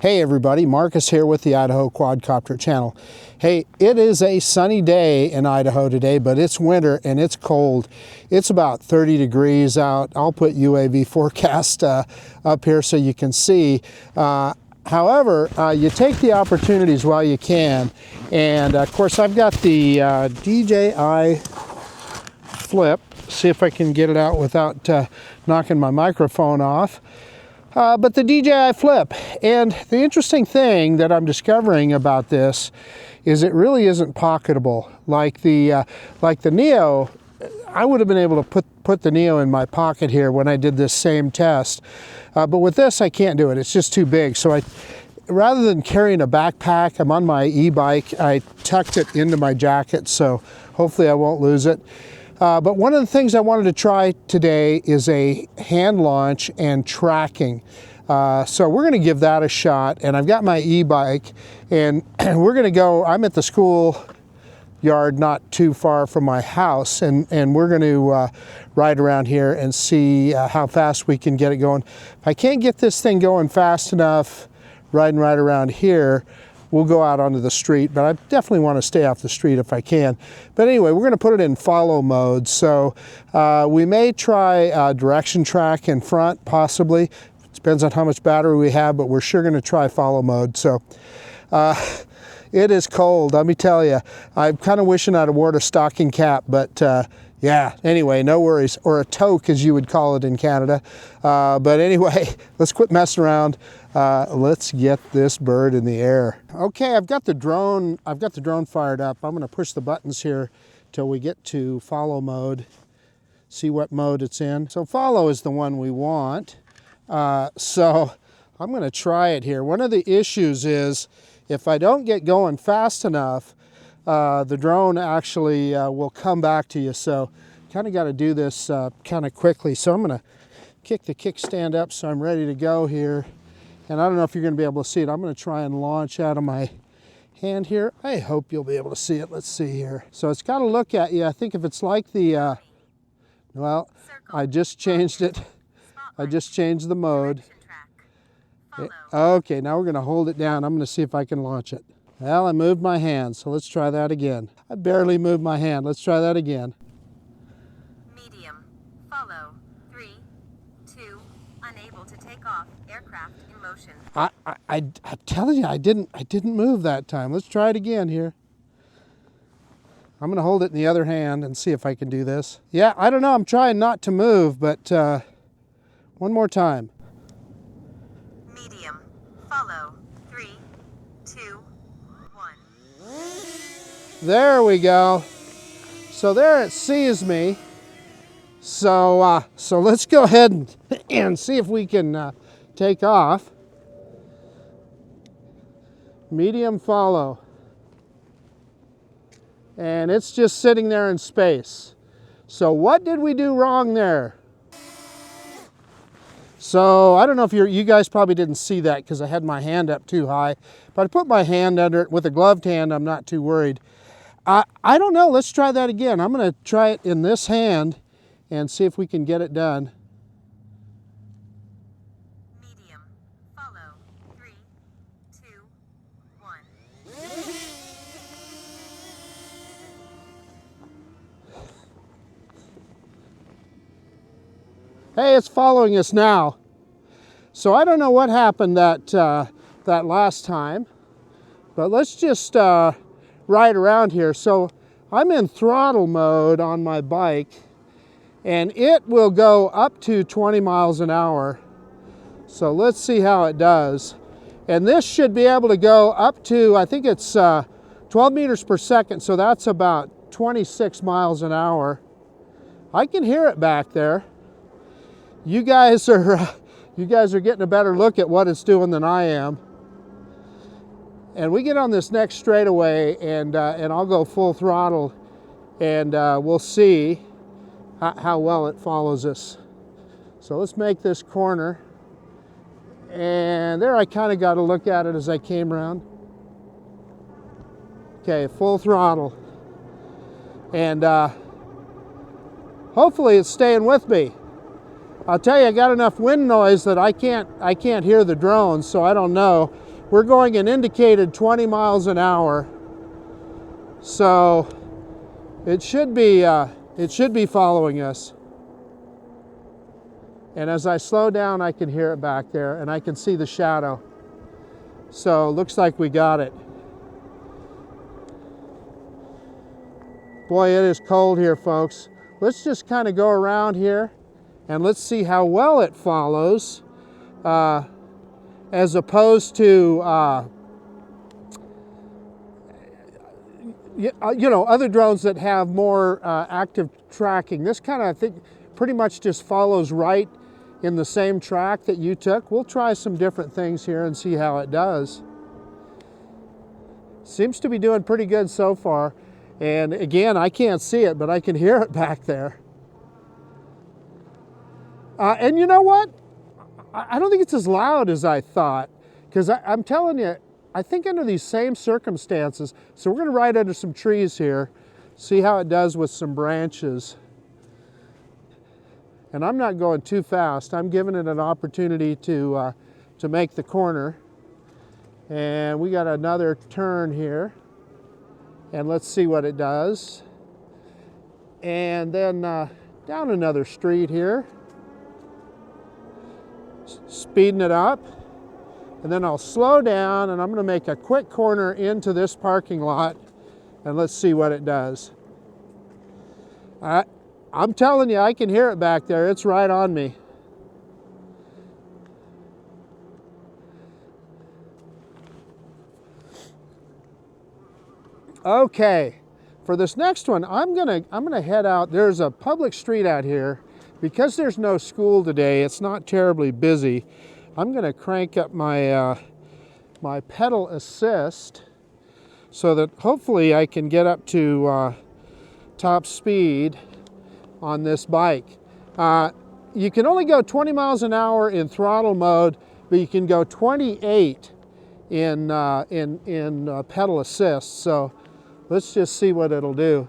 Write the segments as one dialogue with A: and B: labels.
A: Hey everybody, Marcus here with the Idaho Quadcopter channel. Hey, it is a sunny day in Idaho today, but it's winter and it's cold. It's about 30 degrees out. I'll put UAV forecast up here so you can see. However, you take the opportunities while you can. And of course, I've got the DJI Flip. See if I can get it out without knocking my microphone off. But the DJI Flip, and the interesting thing that I'm discovering about this is it really isn't pocketable. Like the Neo, I would have been able to put the Neo in my pocket here when I did this same test. But with this, I can't do it. It's just too big. So rather than carrying a backpack, I'm on my e-bike, I tucked it into my jacket, so hopefully I won't lose it. But one of the things I wanted to try today is a hand launch and tracking. So we're going to give that a shot, and I've got my e-bike, and we're going to go, I'm at the school yard not too far from my house, and we're going to ride around here and see how fast we can get it going. If I can't get this thing going fast enough riding right around here, we'll go out onto the street, but I definitely want to stay off the street if I can. But anyway, we're going to put it in follow mode. So we may try direction track in front, possibly. Depends on how much battery we have, but we're sure going to try follow mode. So it is cold, let me tell you. I'm kind of wishing I'd have worn a stocking cap, but yeah, anyway, no worries. Or a toque, as you would call it in Canada. But anyway, let's quit messing around. Let's get this bird in the air. Okay, I've got the drone fired up. I'm going to push the buttons here till we get to follow mode. See what mode it's in. So follow is the one we want. So I'm going to try it here. One of the issues is if I don't get going fast enough, the drone actually will come back to you. So kind of got to do this kind of quickly. So I'm going to kick the kickstand up so I'm ready to go here. And I don't know if you're going to be able to see it. I'm going to try and launch out of my hand here. I hope you'll be able to see it. Let's see here. So it's got to look at you. I think if it's like the, well, I just changed it. I just changed the mode. Okay, now we're going to hold it down. I'm going to see if I can launch it. Well, I moved my hand, so let's try that again. I barely moved my hand. Let's try that again.
B: Medium. Follow. 3, 2, unable to take off. Aircraft in motion.
A: I'm telling you, I didn't move that time. Let's try it again here. I'm going to hold it in the other hand and see if I can do this. Yeah, I don't know. I'm trying not to move, but one more time.
B: Medium. Follow. 3, 2, 1.
A: There we go. So there it sees me. So so let's go ahead and see if we can take off. Medium follow. And it's just sitting there in space. So what did we do wrong there? So I don't know if you guys probably didn't see that because I had my hand up too high, but I put my hand under it with a gloved hand. I'm not too worried. I don't know. Let's try that again. I'm going to try it in this hand and see if we can get it done.
B: Medium. Follow. 3, 2, 1.
A: Hey, it's following us now. So I don't know what happened that last time, but let's just ride around here. So I'm in throttle mode on my bike, and it will go up to 20 miles an hour. So let's see how it does. And this should be able to go up to, I think it's 12 meters per second, so that's about 26 miles an hour. I can hear it back there. You guys are getting a better look at what it's doing than I am. And we get on this next straightaway, and I'll go full throttle, and we'll see how well it follows us. So let's make this corner. And there I kind of got a look at it as I came around. Okay, full throttle. And hopefully it's staying with me. I'll tell you, I got enough wind noise that I can't hear the drone, so I don't know. we're going an indicated 20 miles an hour. So it should be following us. And as I slow down, I can hear it back there, and I can see the shadow. So looks like we got it. Boy, it is cold here, folks. Let's just kind of go around here and let's see how well it follows, as opposed to you know, other drones that have more active tracking. This kind of, I think, pretty much just follows right in the same track that you took. We'll try some different things here and see how it does. Seems to be doing pretty good so far. And again, I can't see it, but I can hear it back there. And you know what? I don't think it's as loud as I thought, because I'm telling you, I think under these same circumstances, so we're going to ride under some trees here, see how it does with some branches. And I'm not going too fast. I'm giving it an opportunity to make the corner. And we got another turn here. And let's see what it does. And then down another street here. Speeding it up. And then I'll slow down and I'm going to make a quick corner into this parking lot. And let's see what it does. I'm telling you, I can hear it back there. It's right on me. Okay, for this next one, I'm gonna head out. There's a public street out here. Because there's no school today, it's not terribly busy. I'm gonna crank up my my pedal assist so that hopefully I can get up to top speed on this bike. You can only go 20 miles an hour in throttle mode, but you can go 28 in pedal assist. So let's just see what it'll do.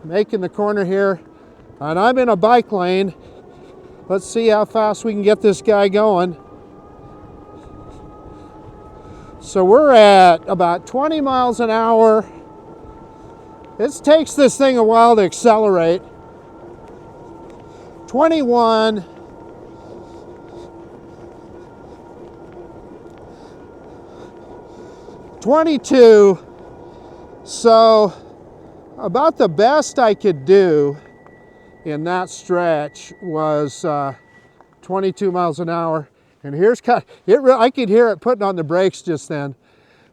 A: Making the corner here, and I'm in a bike lane. Let's see how fast we can get this guy going. So we're at about 20 miles an hour. It takes this thing a while to accelerate. 21. 22. So about the best I could do in that stretch was 22 miles an hour. And here's I could hear it putting on the brakes just then.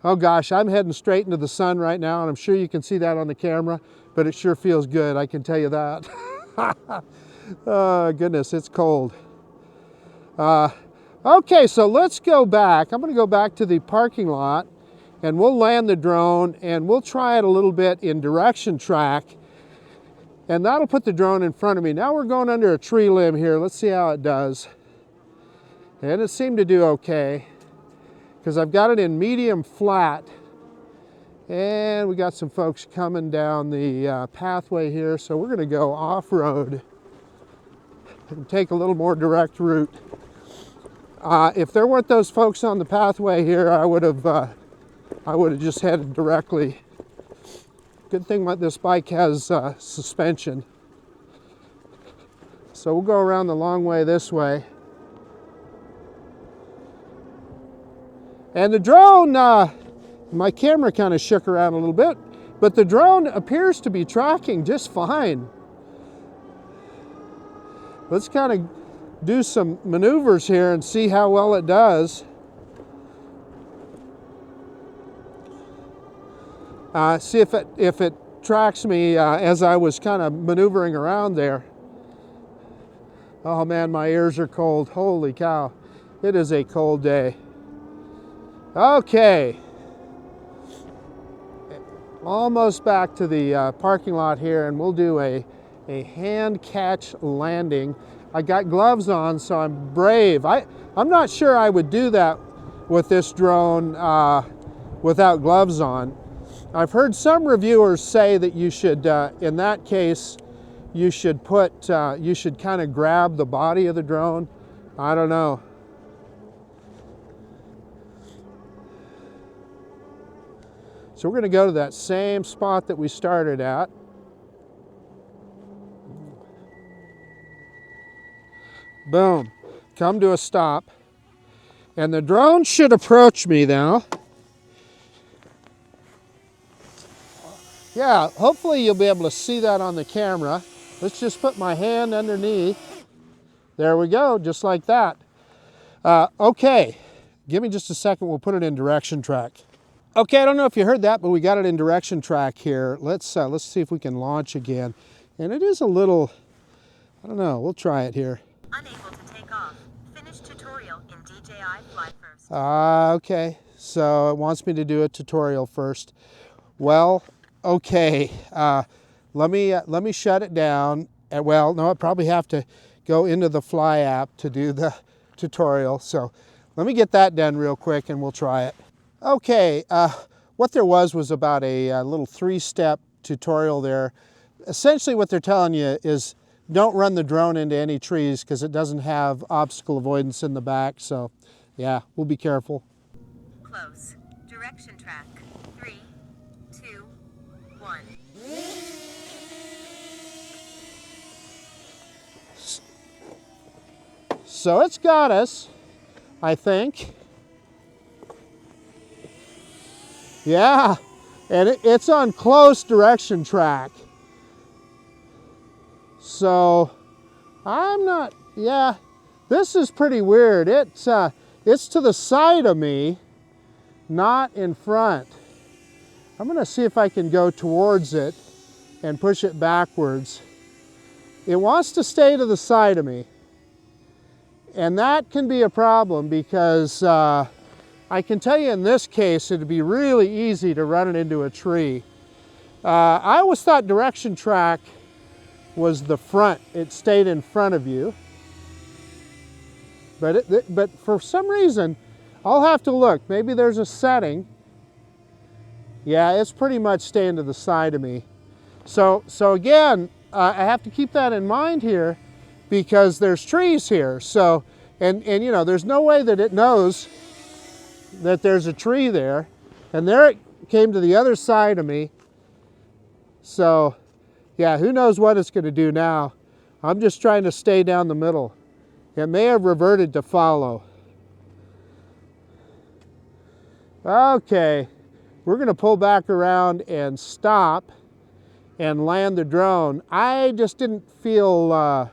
A: Oh gosh, I'm heading straight into the sun right now, and I'm sure you can see that on the camera, but it sure feels good, I can tell you that. Oh goodness, it's cold. Okay, so let's go back. I'm going to go back to the parking lot, and we'll land the drone, and we'll try it a little bit in direction track, and that'll put the drone in front of me. Now we're going under a tree limb here. Let's see how it does. And it seemed to do okay, because I've got it in medium flat, and we got some folks coming down the pathway here, so we're going to go off-road and take a little more direct route. If there weren't those folks on the pathway here, I would have just headed directly. Good thing this bike has suspension. So we'll go around the long way this way. And the drone, my camera kind of shook around a little bit, but the drone appears to be tracking just fine. Let's kind of do some maneuvers here and see how well it does. See if it tracks me as I was kind of maneuvering around there. Oh man, my ears are cold. Holy cow. It is a cold day. Okay. Almost back to the parking lot here, and we'll do a hand catch landing. I got gloves on, so I'm brave. I'm not sure I would do that with this drone without gloves on. I've heard some reviewers say that you should, in that case, you should kind of grab the body of the drone. I don't know. So we're going to go to that same spot that we started at. Boom. Come to a stop. And the drone should approach me now. Yeah, hopefully you'll be able to see that on the camera. Let's just put my hand underneath. There we go, just like that. Okay, give me just a second, we'll put it in direction track. Okay, I don't know if you heard that, but we got it in direction track here. Let's see if we can launch again. And it is a little, I don't know, we'll try it here.
B: Unable to take off. Finish tutorial in DJI Fly first.
A: Okay, so it wants me to do a tutorial first. Well, okay, let me shut it down. Well, no, I probably have to go into the Fly app to do the tutorial. So let me get that done real quick and we'll try it. Okay, what there was about a little 3-step tutorial there. Essentially what they're telling you is don't run the drone into any trees because it doesn't have obstacle avoidance in the back. So yeah, we'll be careful.
B: Close. Direction track. 3, 2, 1.
A: So it's got us, I think. Yeah, and it's on close direction track. So I'm not, yeah, this is pretty weird. It's to the side of me, not in front. I'm gonna see if I can go towards it and push it backwards. It wants to stay to the side of me. And that can be a problem because I can tell you in this case, it'd be really easy to run it into a tree. I always thought direction track was the front. It stayed in front of you. But for some reason, I'll have to look. Maybe there's a setting. Yeah, it's pretty much staying to the side of me. So again, I have to keep that in mind here because there's trees here. So, and you know, there's no way that it knows that there's a tree there. And there it came to the other side of me. So yeah, who knows what it's going to do now. I'm just trying to stay down the middle. It may have reverted to follow. Okay, we're going to pull back around and stop and land the drone. I just didn't feel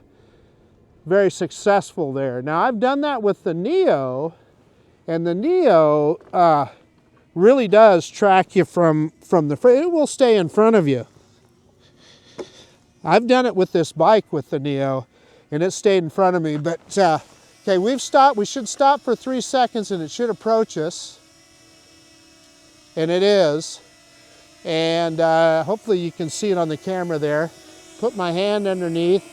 A: very successful there. Now I've done that with the Neo, and the Neo really does track you from the front. It will stay in front of you. I've done it with this bike with the Neo, and it stayed in front of me. But okay, we've stopped. We should stop for 3 seconds, and it should approach us. And it is. And hopefully you can see it on the camera there. Put my hand underneath.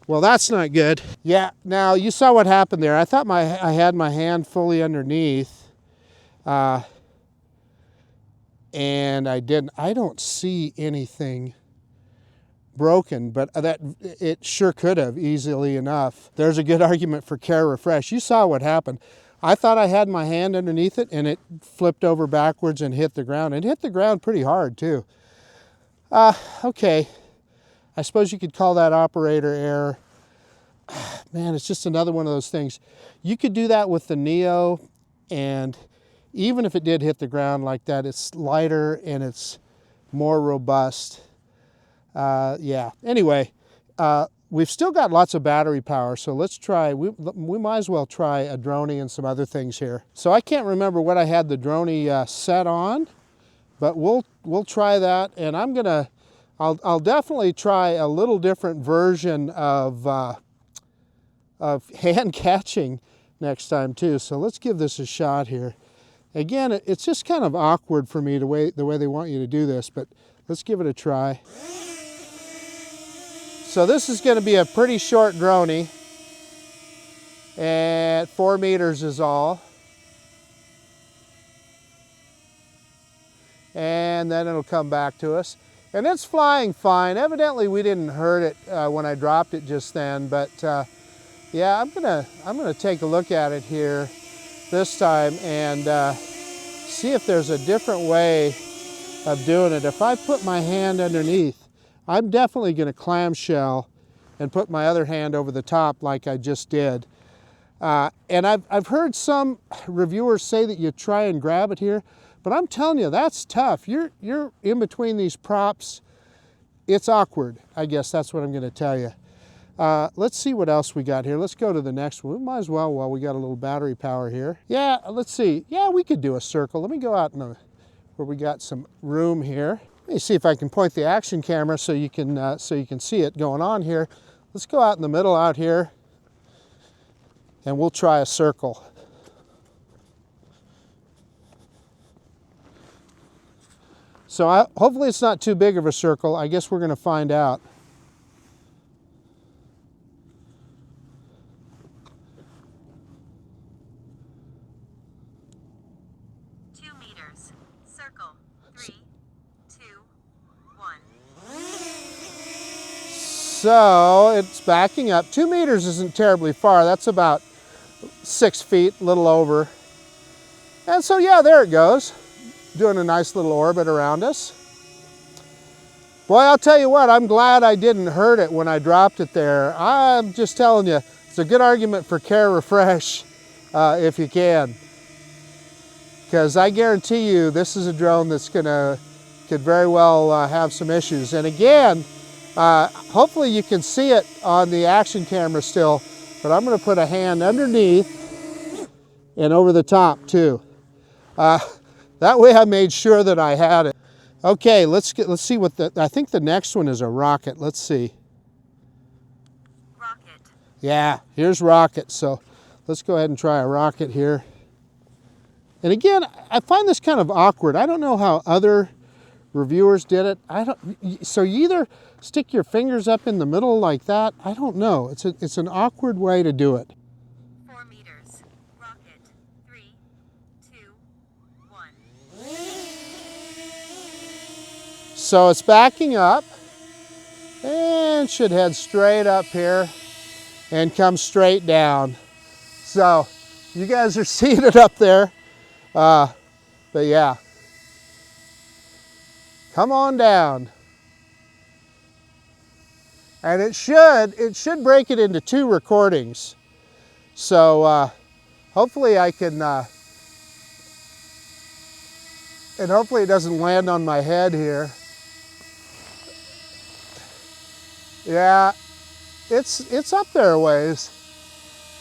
A: Well, that's not good. Yeah, now you saw what happened there. I thought I had my hand fully underneath. And I didn't. I don't see anything broken, but that it sure could have easily enough. There's a good argument for care refresh. You saw what happened. I thought I had my hand underneath it and it flipped over backwards and hit the ground. It hit the ground pretty hard too. Okay, I suppose you could call that operator error. Man, it's just another one of those things. You could do that with the Neo, and even if it did hit the ground like that, it's lighter and it's more robust. Yeah, anyway, we've still got lots of battery power, so let's try, we might as well try a droney and some other things here. So I can't remember what I had the droney set on, but we'll try that, and I'll definitely try a little different version of hand catching next time too. So let's give this a shot here. Again, it's just kind of awkward for me the way they want you to do this, but let's give it a try. So this is going to be a pretty short droney, and 4 meters is all. And then it'll come back to us. And it's flying fine. Evidently we didn't hurt it when I dropped it just then, but yeah, I'm gonna take a look at it here this time and see if there's a different way of doing it. If I put my hand underneath, I'm definitely going to clamshell and put my other hand over the top like I just did. And I've heard some reviewers say that you try and grab it here, but I'm telling you, that's tough. You're in between these props. It's awkward, I guess that's what I'm going to tell you. Let's see what else we got here. Let's go to the next one. We might as well while we got a little battery power here. Yeah, let's see. Yeah, we could do a circle. Let me go out where we got some room here. Let me see if I can point the action camera so you can see it going on here. Let's go out in the middle out here, and we'll try a circle. So hopefully it's not too big of a circle. I guess we're going to find out.
B: Circle. 3, 2, 1.
A: So it's backing up. 2 meters isn't terribly far. That's about 6 feet, a little over. And so yeah, there it goes. Doing a nice little orbit around us. Boy, I'll tell you what, I'm glad I didn't hurt it when I dropped it there. I'm just telling you, it's a good argument for care refresh if you can. Because I guarantee you this is a drone that's could very well have some issues. And again, hopefully you can see it on the action camera still, but I'm going to put a hand underneath and over the top too. That way I made sure that I had it. Okay, let's see what I think the next one is a rocket. Let's see.
B: Rocket.
A: Yeah, here's rocket. So let's go ahead and try a rocket here. And again, I find this kind of awkward. I don't know how other reviewers did it. So you either stick your fingers up in the middle like that. I don't know. It's an awkward way to do it.
B: 4 meters. Rocket. 3, 2, 1.
A: So it's backing up and should head straight up here and come straight down. So you guys are seeing it up there. But yeah, come on down. And it should break it into 2 recordings. So hopefully I can, and hopefully it doesn't land on my head here. Yeah, it's up there a ways.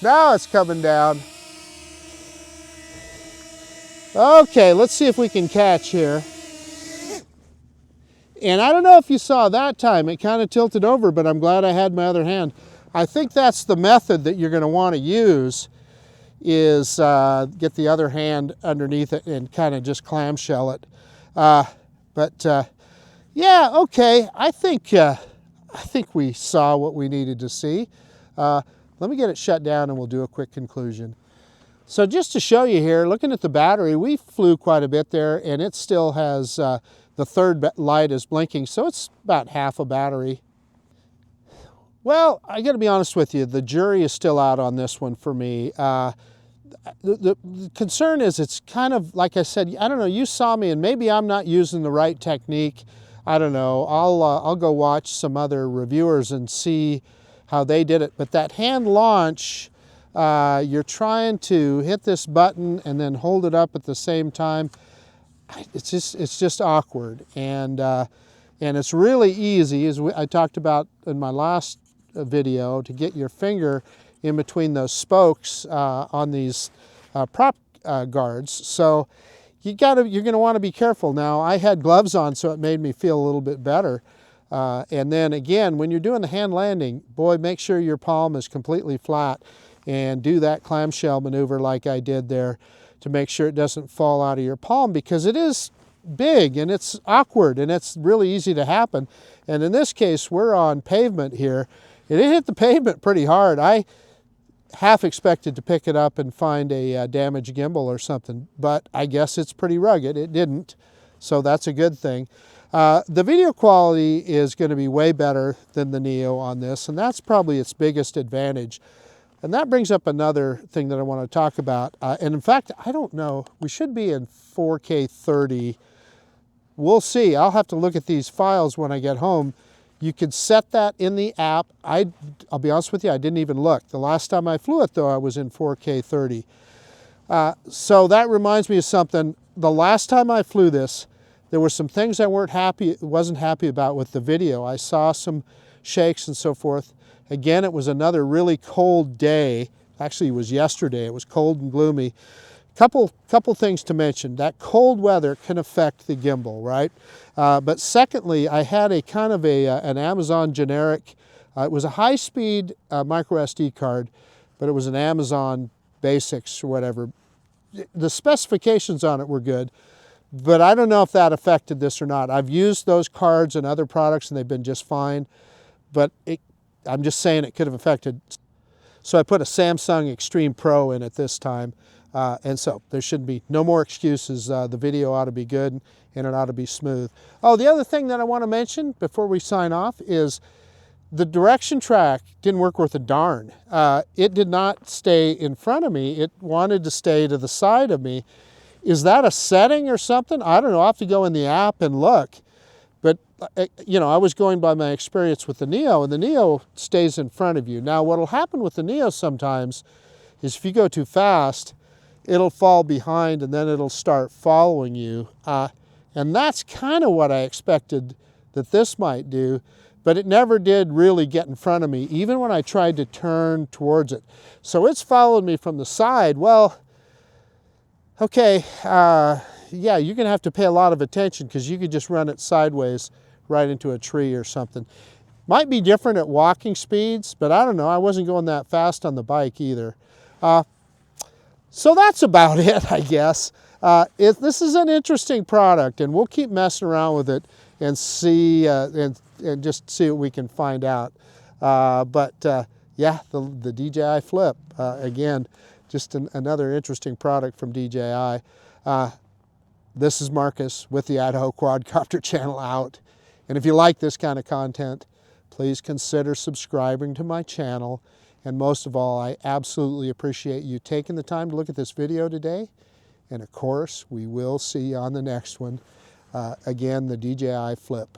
A: Now it's coming down. Okay, let's see if we can catch here. And I don't know if you saw that time, it kind of tilted over, but I'm glad I had my other hand. I think that's the method that you're going to want to use, is get the other hand underneath it and kind of just clamshell it. Yeah, okay, I think we saw what we needed to see. Let me get it shut down and we'll do a quick conclusion. So just to show you here, looking at the battery, we flew quite a bit there and it still has, the third light is blinking, so it's about half a battery. Well, I gotta be honest with you, the jury is still out on this one for me. The concern is it's kind of, like I said, I don't know, you saw me and maybe I'm not using the right technique. I don't know, I'll go watch some other reviewers and see how they did it. But that hand launch, you're trying to hit this button and then hold it up at the same time. It's just awkward, and it's really easy, as I talked about in my last video, to get your finger in between those spokes on these prop guards. So you're going to want to be careful. Now, I had gloves on, so it made me feel a little bit better. And then again, when you're doing the hand landing, boy, make sure your palm is completely flat and do that clamshell maneuver like I did there, to make sure it doesn't fall out of your palm, because it is big and it's awkward and it's really easy to happen. And in this case, we're on pavement here, and it hit the pavement pretty hard. I half expected to pick it up and find a damaged gimbal or something, but I guess it's pretty rugged. It didn't, so that's a good thing. The video quality is going to be way better than the Neo on this, and that's probably its biggest advantage. And that brings up another thing that I want to talk about. And in fact, I don't know, we should be in 4K 30. We'll see. I'll have to look at these files when I get home. You could set that in the app. I'll be honest with you, I didn't even look. The last time I flew it though, I was in 4K 30. So that reminds me of something. The last time I flew this, there were some things I wasn't happy about with the video. I saw some shakes and so forth. Again, it was another really cold day. Actually, it was yesterday. It was cold and gloomy. Couple things to mention. That cold weather can affect the gimbal, right? But secondly, I had a kind of an Amazon generic. It was a high-speed micro SD card, but it was an Amazon Basics or whatever. The specifications on it were good, but I don't know if that affected this or not. I've used those cards and other products and they've been just fine, but I'm just saying it could have affected. So I put a Samsung Extreme Pro in it this time. And so there should be no more excuses. The video ought to be good and it ought to be smooth. Oh, the other thing that I want to mention before we sign off is the direction track didn't work worth a darn. It did not stay in front of me. It wanted to stay to the side of me. Is that a setting or something? I don't know. I'll have to go in the app and look. But, you know, I was going by my experience with the Neo, and the Neo stays in front of you. Now, what will happen with the Neo sometimes is if you go too fast, it'll fall behind and then it'll start following you. And that's kind of what I expected that this might do, but it never did really get in front of me, even when I tried to turn towards it. So it's followed me from the side. Well, okay, yeah, you're gonna have to pay a lot of attention because you could just run it sideways right into a tree or something. Might be different at walking speeds, but I don't know. I wasn't going that fast on the bike either. So that's about it, I guess. This is an interesting product, and we'll keep messing around with it and see and just see what we can find out. Yeah, the DJI Flip, again, just another interesting product from DJI. This is Marcus with the Idaho Quadcopter channel out. And if you like this kind of content, please consider subscribing to my channel. And most of all, I absolutely appreciate you taking the time to look at this video today. And of course, we will see you on the next one. Again, the DJI Flip.